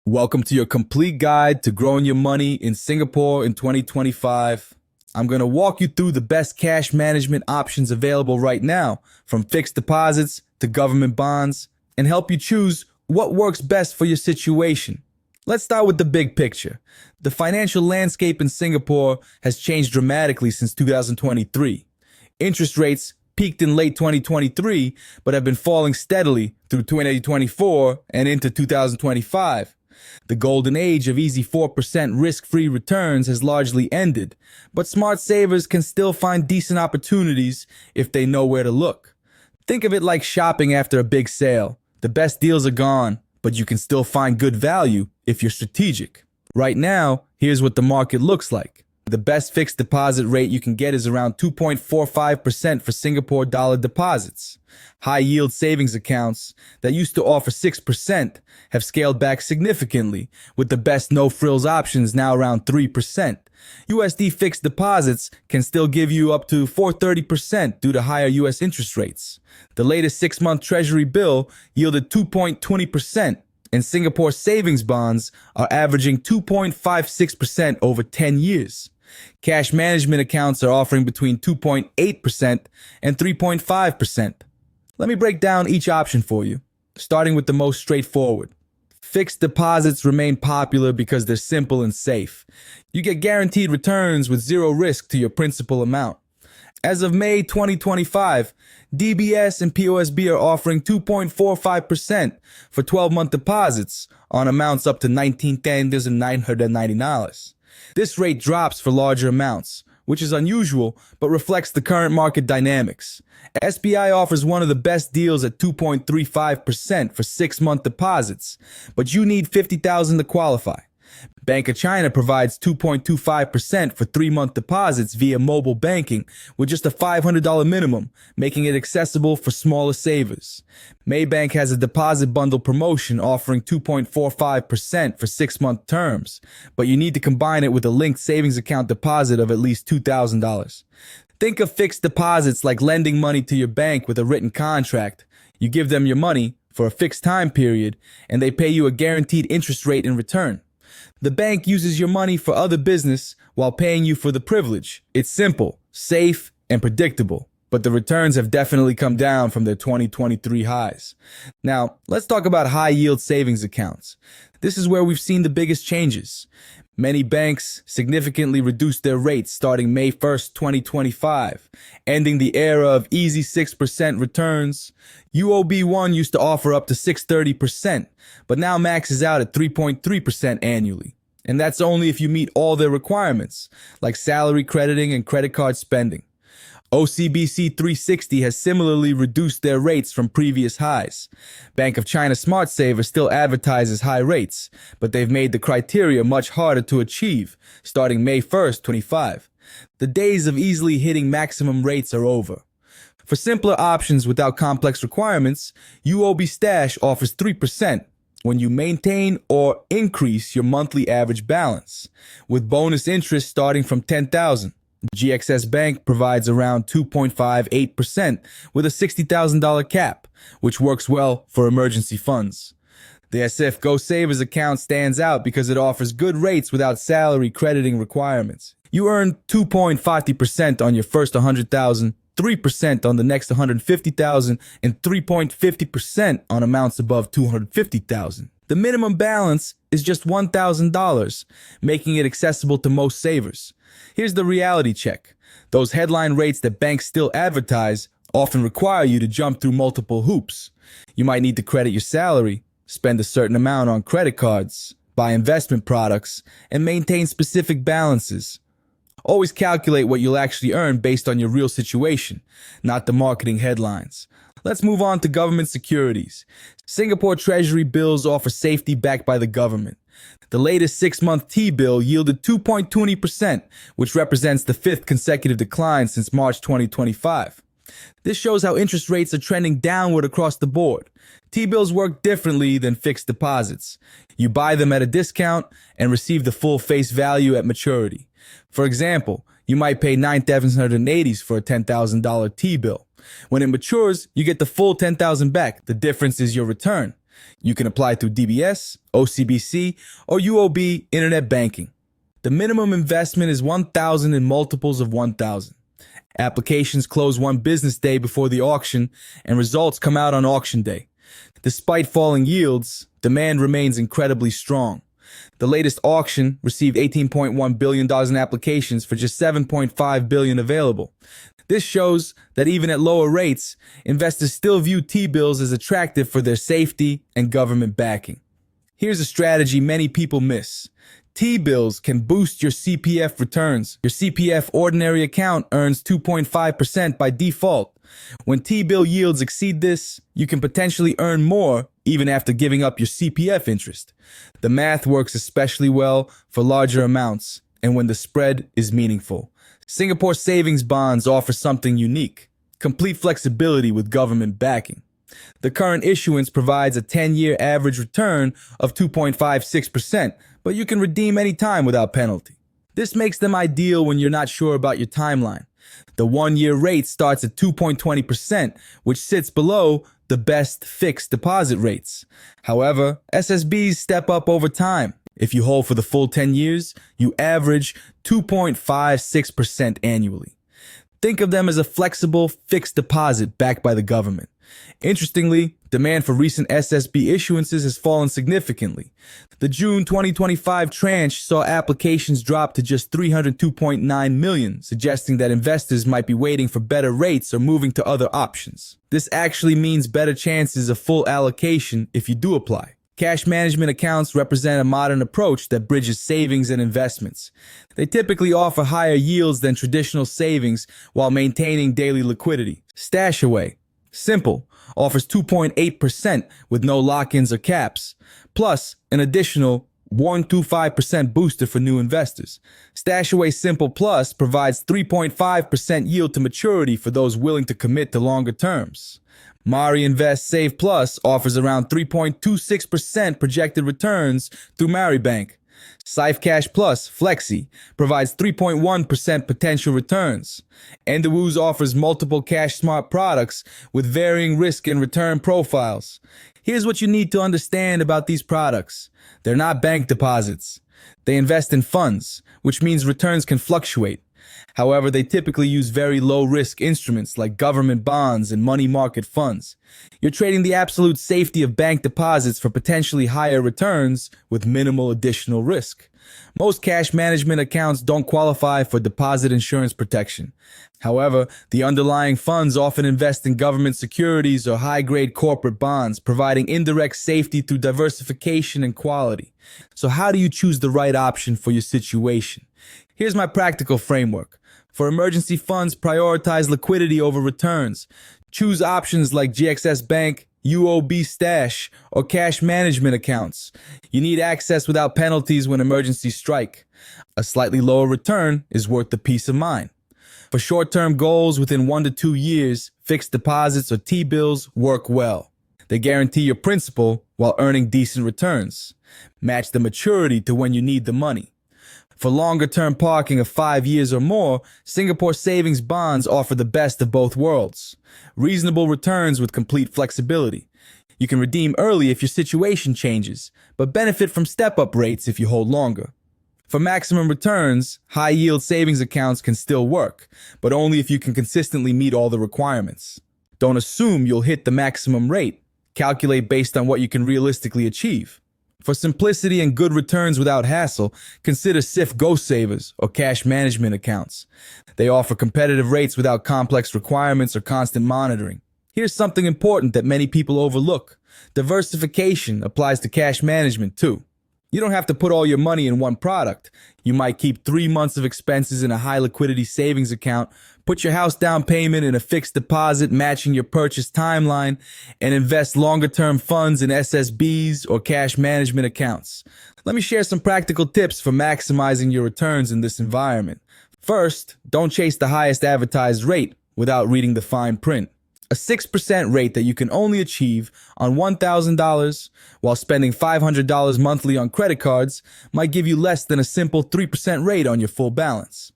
Welcome to your complete guide to growing your money in Singapore in 2025. I'm going to walk you through the best cash management options available right now, from fixed deposits to government bonds, and help you choose what works best for your situation. Let's start with the big picture. The financial landscape in Singapore has changed dramatically since 2023. Interest rates peaked in late 2023, but have been falling steadily through 2024 and into 2025. The golden age of easy 4% risk-free returns has largely ended, but smart savers can still find decent opportunities if they know where to look. Think of it like shopping after a big sale. The best deals are gone, but you can still find good value if you're strategic. Right now, here's what the market looks like. The best fixed deposit rate you can get is around 2.45% for Singapore dollar deposits. High-yield savings accounts that used to offer 6% have scaled back significantly, with the best no-frills options now around 3%. USD fixed deposits can still give you up to 4.30% due to higher US interest rates. The latest 6-month Treasury bill yielded 2.20%, and Singapore savings bonds are averaging 2.56% over 10 years. Cash management accounts are offering between 2.8% and 3.5%. Let me break down each option for you, starting with the most straightforward. Fixed deposits remain popular because they're simple and safe. You get guaranteed returns with zero risk to your principal amount. As of May 2025, DBS and POSB are offering 2.45% for 12-month deposits on amounts up to $19,990. This rate drops for larger amounts, which is unusual but reflects the current market dynamics. SBI offers one of the best deals at 2.35% for 6-month deposits, but you need $50,000 to qualify. Bank of China provides 2.25% for 3-month deposits via mobile banking with just a $500 minimum, making it accessible for smaller savers. Maybank has a deposit bundle promotion offering 2.45% for 6-month terms, but you need to combine it with a linked savings account deposit of at least $2,000. Think of fixed deposits like lending money to your bank with a written contract. You give them your money for a fixed time period, and they pay you a guaranteed interest rate in return. The bank uses your money for other business while paying you for the privilege. It's simple, safe, and predictable, but the returns have definitely come down from their 2023 highs. Now, let's talk about high-yield savings accounts. This is where we've seen the biggest changes. Many banks significantly reduced their rates starting May 1st, 2025, ending the era of easy 6% returns. UOB1 used to offer up to 6.30%, but now maxes out at 3.3% annually. And that's only if you meet all their requirements, like salary crediting and credit card spending. OCBC 360 has similarly reduced their rates from previous highs. Bank of China Smart Saver still advertises high rates, but they've made the criteria much harder to achieve, starting May 1st, 25. The days of easily hitting maximum rates are over. For simpler options without complex requirements, UOB Stash offers 3% when you maintain or increase your monthly average balance, with bonus interest starting from $10,000. GXS Bank provides around 2.58% with a $60,000 cap, which works well for emergency funds. The SF Go Savers account stands out because it offers good rates without salary crediting requirements. You earn 2.50% on your first $100,000, 3% on the next $150,000, and 3.50% on amounts above $250,000. The minimum balance is just $1,000, making it accessible to most savers. Here's the reality check. Those headline rates that banks still advertise often require you to jump through multiple hoops. You might need to credit your salary, spend a certain amount on credit cards, buy investment products, and maintain specific balances. Always calculate what you'll actually earn based on your real situation, not the marketing headlines. Let's move on to government securities. Singapore Treasury bills offer safety backed by the government. The latest 6-month T-bill yielded 2.20%, which represents the 5th consecutive decline since March 2025. This shows how interest rates are trending downward across the board. T-bills work differently than fixed deposits. You buy them at a discount and receive the full face value at maturity. For example, you might pay $9,780 for a $10,000 T-bill. When it matures, you get the full $10,000 back. The difference is your return. You can apply through DBS, OCBC, or UOB Internet Banking. The minimum investment is 1,000 in multiples of 1,000. Applications close one business day before the auction, and results come out on auction day. Despite falling yields, demand remains incredibly strong. The latest auction received $18.1 billion in applications for just $7.5 billion available. This shows that even at lower rates, investors still view T-bills as attractive for their safety and government backing. Here's a strategy many people miss. T-bills can boost your CPF returns. Your CPF ordinary account earns 2.5% by default. When T-bill yields exceed this, you can potentially earn more even after giving up your CPF interest. The math works especially well for larger amounts and when the spread is meaningful. Singapore savings bonds offer something unique: complete flexibility with government backing. The current issuance provides a 10-year average return of 2.56%, but you can redeem any time without penalty. This makes them ideal when you're not sure about your timeline. The one-year rate starts at 2.20%, which sits below the best fixed deposit rates. However, SSBs step up over time. If you hold for the full 10 years, you average 2.56% annually. Think of them as a flexible, fixed deposit backed by the government. Interestingly, demand for recent SSB issuances has fallen significantly. The June 2025 tranche saw applications drop to just 302.9 million, suggesting that investors might be waiting for better rates or moving to other options. This actually means better chances of full allocation if you do apply. Cash management accounts represent a modern approach that bridges savings and investments. They typically offer higher yields than traditional savings while maintaining daily liquidity. Stashaway, simple, offers 2.8% with no lock-ins or caps, plus an additional 125% booster for new investors. Stashaway Simple Plus provides 3.5% yield to maturity for those willing to commit to longer terms. Mari Invest Save Plus offers around 3.26% projected returns through Maribank. Safe Cash Plus Flexi provides 3.1% potential returns. Endawooz offers multiple Cash Smart products with varying risk and return profiles. Here's what you need to understand about these products. They're not bank deposits. They invest in funds, which means returns can fluctuate. However, they typically use very low-risk instruments like government bonds and money market funds. You're trading the absolute safety of bank deposits for potentially higher returns with minimal additional risk. Most cash management accounts don't qualify for deposit insurance protection. However, the underlying funds often invest in government securities or high-grade corporate bonds, providing indirect safety through diversification and quality. So how do you choose the right option for your situation? Here's my practical framework. For emergency funds, prioritize liquidity over returns. Choose options like GXS Bank, UOB Stash, or cash management accounts. You need access without penalties when emergencies strike. A slightly lower return is worth the peace of mind. For short-term goals within 1 to 2 years, fixed deposits or T-bills work well. They guarantee your principal while earning decent returns. Match the maturity to when you need the money. For longer-term parking of 5 years or more, Singapore savings bonds offer the best of both worlds. Reasonable returns with complete flexibility. You can redeem early if your situation changes, but benefit from step-up rates if you hold longer. For maximum returns, high-yield savings accounts can still work, but only if you can consistently meet all the requirements. Don't assume you'll hit the maximum rate. Calculate based on what you can realistically achieve. For simplicity and good returns without hassle, consider SIF Go Savers or cash management accounts. They offer competitive rates without complex requirements or constant monitoring. Here's something important that many people overlook. Diversification applies to cash management too. You don't have to put all your money in one product. You might keep 3 months of expenses in a high liquidity savings account, put your house down payment in a fixed deposit matching your purchase timeline, and invest longer term funds in SSBs or cash management accounts. Let me share some practical tips for maximizing your returns in this environment. First, don't chase the highest advertised rate without reading the fine print. A 6% rate that you can only achieve on $1,000 while spending $500 monthly on credit cards might give you less than a simple 3% rate on your full balance.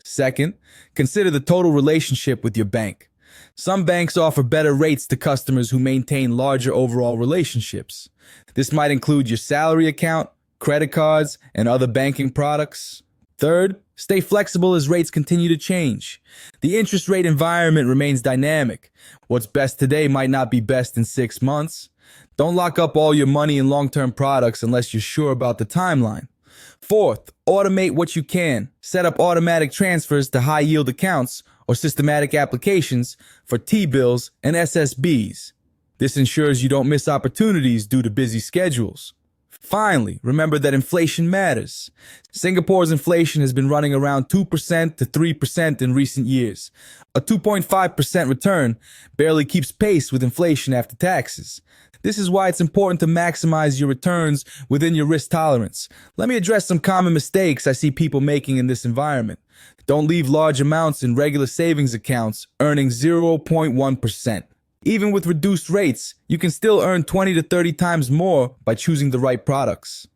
Second, consider the total relationship with your bank. Some banks offer better rates to customers who maintain larger overall relationships. This might include your salary account, credit cards, and other banking products. Third, stay flexible as rates continue to change. The interest rate environment remains dynamic. What's best today might not be best in 6 months. Don't lock up all your money in long-term products unless you're sure about the timeline. Fourth, automate what you can. Set up automatic transfers to high-yield accounts or systematic applications for T-bills and SSBs. This ensures you don't miss opportunities due to busy schedules. Finally, remember that inflation matters. Singapore's inflation has been running around 2% to 3% in recent years. A 2.5% return barely keeps pace with inflation after taxes. This is why it's important to maximize your returns within your risk tolerance. Let me address some common mistakes I see people making in this environment. Don't leave large amounts in regular savings accounts earning 0.1%. Even with reduced rates, you can still earn 20 to 30 times more by choosing the right products.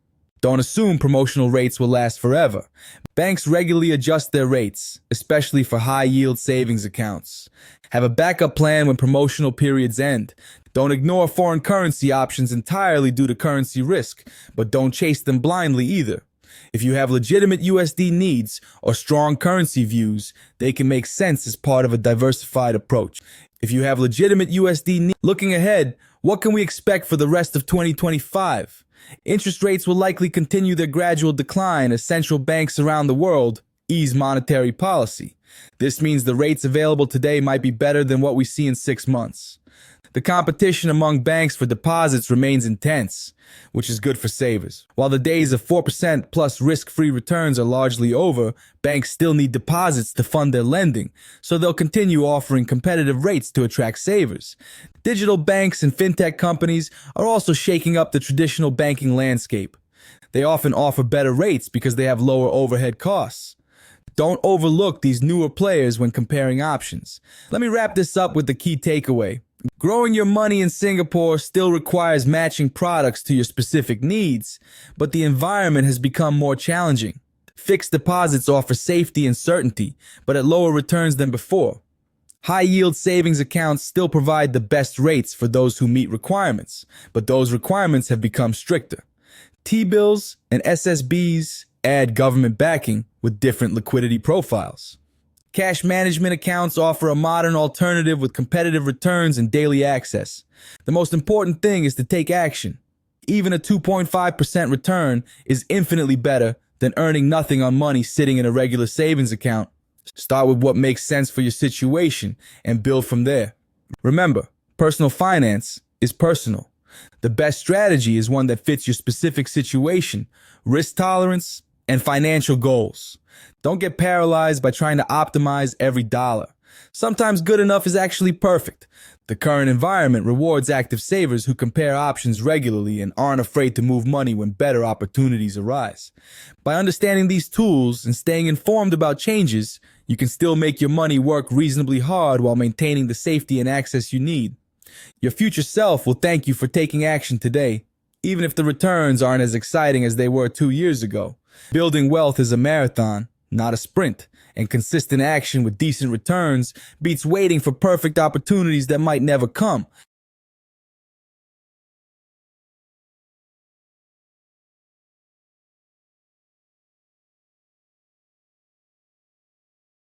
Don't assume promotional rates will last forever. Banks regularly adjust their rates, especially for high-yield savings accounts. Have a backup plan when promotional periods end. Don't ignore foreign currency options entirely due to currency risk, but don't chase them blindly either. If you have legitimate USD needs or strong currency views, they can make sense as part of a diversified approach. If you have legitimate USD needs, looking ahead, what can we expect for the rest of 2025? Interest rates will likely continue their gradual decline as central banks around the world ease monetary policy. This means the rates available today might be better than what we see in 6 months. The competition among banks for deposits remains intense, which is good for savers. While the days of 4% plus risk-free returns are largely over, banks still need deposits to fund their lending, so they'll continue offering competitive rates to attract savers. Digital banks and fintech companies are also shaking up the traditional banking landscape. They often offer better rates because they have lower overhead costs. Don't overlook these newer players when comparing options. Let me wrap this up with the key takeaway. Growing your money in Singapore still requires matching products to your specific needs, but the environment has become more challenging. Fixed deposits offer safety and certainty, but at lower returns than before. High-yield savings accounts still provide the best rates for those who meet requirements, but those requirements have become stricter. T-bills and SSBs add government backing with different liquidity profiles. Cash management accounts offer a modern alternative with competitive returns and daily access. The most important thing is to take action. Even a 2.5% return is infinitely better than earning nothing on money sitting in a regular savings account. Start with what makes sense for your situation and build from there. Remember, personal finance is personal. The best strategy is one that fits your specific situation, risk tolerance, and financial goals. Don't get paralyzed by trying to optimize every dollar. Sometimes good enough is actually perfect. The current environment rewards active savers who compare options regularly and aren't afraid to move money when better opportunities arise. By understanding these tools and staying informed about changes, you can still make your money work reasonably hard while maintaining the safety and access you need. Your future self will thank you for taking action today, even if the returns aren't as exciting as they were 2 years ago. Building wealth is a marathon, not a sprint, and consistent action with decent returns beats waiting for perfect opportunities that might never come.